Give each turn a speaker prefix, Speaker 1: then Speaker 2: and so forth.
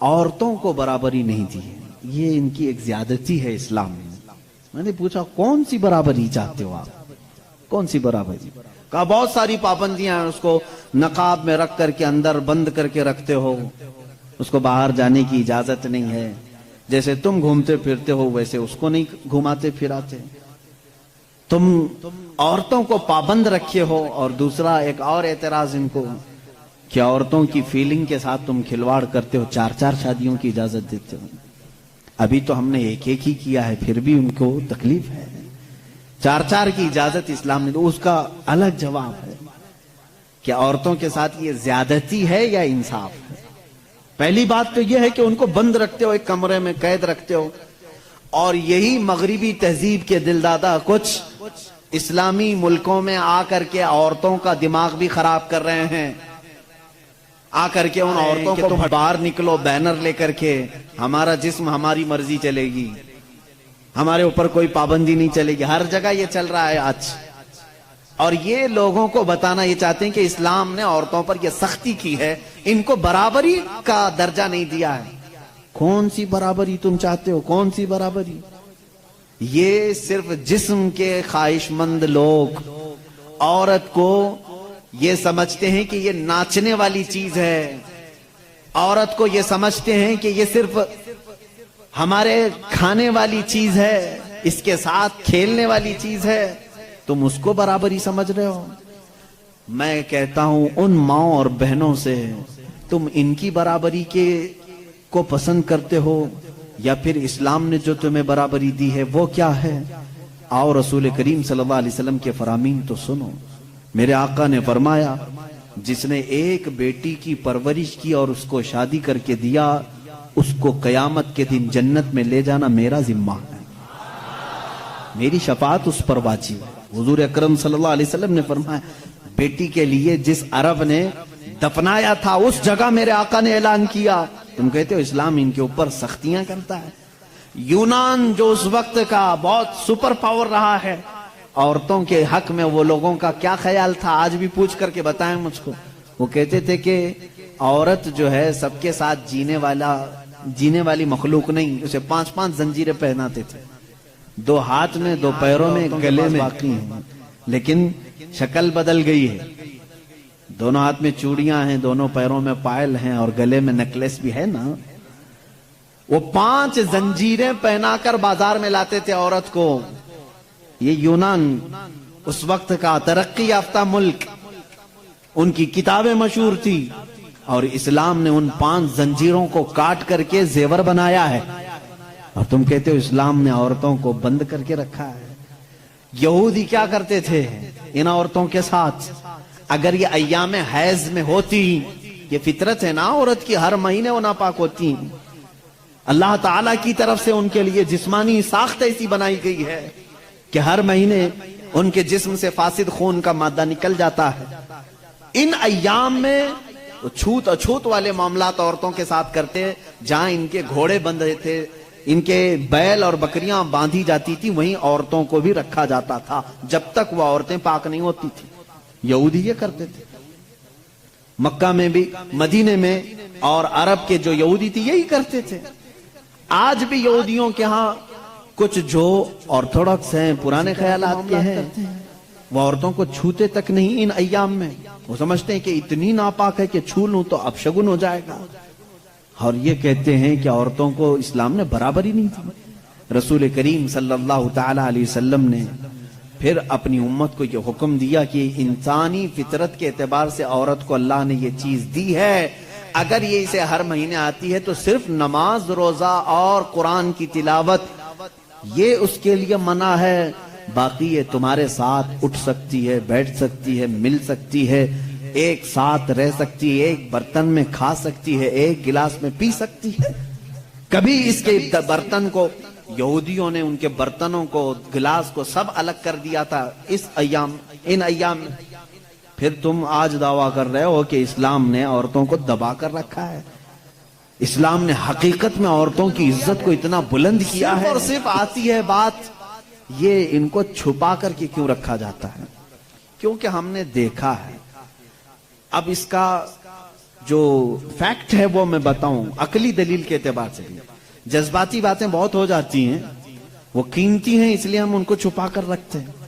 Speaker 1: عورتوں کو برابری نہیں دی ہے، یہ ان کی ایک زیادتی ہے اسلام میں۔ میں نے پوچھا کون سی برابری چاہتے ہو آپ، کون سی برابری؟ کہا بہت ساری پابندیاں ہیں، اس کو نقاب میں رکھ کر کے اندر بند کر کے رکھتے ہو، اس کو باہر جانے کی اجازت نہیں ہے، جیسے تم گھومتے پھرتے ہو ویسے اس کو نہیں گھماتے پھراتے، تم عورتوں کو پابند رکھے ہو۔ اور دوسرا ایک اور اعتراض ان کو کہ عورتوں کی فیلنگ کے ساتھ تم کھلواڑ کرتے ہو، 4 شادیوں کی اجازت دیتے ہو۔ ابھی تو ہم نے ایک ہی کیا ہے، پھر بھی ان کو تکلیف ہے۔ 4 کی اجازت اسلام نے، تو اس کا الگ جواب ہے کہ عورتوں کے ساتھ یہ زیادتی ہے یا انصاف ہے۔ پہلی بات تو یہ ہے کہ ان کو بند رکھتے ہو، ایک کمرے میں قید رکھتے ہو، اور یہی مغربی تہذیب کے دل دادا کچھ اسلامی ملکوں میں آ کر کے عورتوں کا دماغ بھی خراب کر رہے ہیں۔ آ کر کے ان عورتوں کو تم باہر نکلو بینر لے کر کے، ہمارا جسم ہماری مرضی چلے گی، ہمارے اوپر کوئی پابندی نہیں چلے گی، ہر جگہ یہ چل رہا ہے آج۔ اور یہ لوگوں کو بتانا یہ چاہتے ہیں کہ اسلام نے عورتوں پر یہ سختی کی ہے، ان کو برابری کا درجہ نہیں دیا ہے۔ کون سی برابری تم چاہتے ہو، کون سی برابری؟ یہ صرف جسم کے خواہش مند لوگ عورت کو یہ سمجھتے ہیں کہ یہ ناچنے والی چیز ہے، عورت کو یہ سمجھتے ہیں کہ یہ صرف ہمارے کھانے والی چیز ہے، اس کے ساتھ کھیلنے والی چیز ہے، تم اس کو برابری سمجھ رہے ہو۔ میں کہتا ہوں ان ماؤں اور بہنوں سے، تم ان کی برابری کو پسند کرتے ہو یا پھر اسلام نے جو تمہیں برابری دی ہے وہ کیا ہے؟ آؤ رسول کریم صلی اللہ علیہ وسلم کے فرامین تو سنو۔ میرے آقا نے فرمایا جس نے ایک بیٹی کی پرورش کی اور اس کو شادی کر کے دیا، اس کو قیامت کے دن جنت میں لے جانا میرا ذمہ ہے، میری شفاعت اس پر واجب ہے۔ حضور اکرم صلی اللہ علیہ وسلم نے فرمایا بیٹی کے لیے جس عرب نے دفنایا تھا اس جگہ میرے آقا نے اعلان کیا۔ تم کہتے ہو اسلام ان کے اوپر سختیاں کرتا ہے۔ یونان جو اس وقت کا بہت سپر پاور رہا ہے، عورتوں کے حق میں وہ لوگوں کا کیا خیال تھا آج بھی پوچھ کر کے بتائیں مجھ کو۔ وہ کہتے تھے کہ عورت جو ہے سب کے ساتھ جینے والی مخلوق نہیں، اسے 5 زنجیریں پہناتے تھے، 2 ہاتھ میں 2 پیروں میں گلے میں باقی ہیں، لیکن شکل بدل گئی ہے۔ دونوں ہاتھ میں چوڑیاں ہیں، دونوں پیروں میں پائل ہیں اور گلے میں نیکلیس بھی ہے نا۔ وہ 5 زنجیریں پہنا کر بازار میں لاتے تھے عورت کو۔ یہ یونان اس وقت کا ترقی یافتہ ملک، ان کی کتابیں مشہور تھی، اور اسلام نے ان 5 زنجیروں کو کاٹ کر کے زیور بنایا ہے، اور تم کہتے ہو اسلام نے عورتوں کو بند کر کے رکھا ہے۔ یہودی کیا کرتے تھے ان عورتوں کے ساتھ؟ اگر یہ ایام حیض میں ہوتی، یہ فطرت ہے نا عورت کی، ہر مہینے وہ ناپاک ہوتی، اللہ تعالیٰ کی طرف سے ان کے لیے جسمانی ساخت ایسی بنائی گئی ہے کہ ہر مہینے ان کے جسم سے فاسد خون کا مادہ نکل جاتا ہے۔ ان ایام میں چھوت اچھوت والے معاملات عورتوں کے ساتھ کرتے، جہاں ان کے گھوڑے بندھے تھے، ان کے بیل اور بکریاں باندھی جاتی تھی، وہیں عورتوں کو بھی رکھا جاتا تھا جب تک وہ عورتیں پاک نہیں ہوتی تھی۔ یہودی یہ کرتے تھے، مکہ میں بھی، مدینے میں، اور عرب کے جو یہودی تھی یہی کرتے تھے۔ آج بھی یہودیوں کے ہاں کچھ جو آرتھوڈاکس ہیں، پرانے خیالات کے ہیں، وہ عورتوں کو چھوتے تک نہیں ان ایام میں۔ وہ سمجھتے ہیں کہ اتنی ناپاک ہے کہ چھو لوں تو اپشگن ہو جائے گا، اور یہ کہتے ہیں کہ عورتوں کو اسلام نے برابری نہیں دی۔ رسول کریم صلی اللہ تعالی علیہ وسلم نے پھر اپنی امت کو یہ حکم دیا کہ انسانی فطرت کے اعتبار سے عورت کو اللہ نے یہ چیز دی ہے، اگر یہ اسے ہر مہینے آتی ہے تو صرف نماز، روزہ اور قرآن کی تلاوت یہ اس کے لیے منع ہے، باقی یہ تمہارے ساتھ اٹھ سکتی ہے، بیٹھ سکتی ہے، مل سکتی ہے، ایک ساتھ رہ سکتی ہے، ایک برتن میں کھا سکتی ہے، ایک گلاس میں پی سکتی ہے۔ کبھی اس کے برتن کو یہودیوں نے ان کے برتنوں کو، گلاس کو سب الگ کر دیا تھا ان ایام میں۔ پھر تم آج دعویٰ کر رہے ہو کہ اسلام نے عورتوں کو دبا کر رکھا ہے۔ اسلام نے حقیقت میں عورتوں کی عزت کو اتنا بلند کیا ہے، اور صرف آتی ہے بات یہ ان کو چھپا کر کے کیوں رکھا جاتا ہے؟ کیونکہ ہم نے دیکھا ہے، اب اس کا جو فیکٹ ہے وہ میں بتاؤں عقلی دلیل کے اعتبار سے بھی، جذباتی باتیں بہت ہو جاتی ہیں، وہ قیمتی ہیں اس لیے ہم ان کو چھپا کر رکھتے ہیں.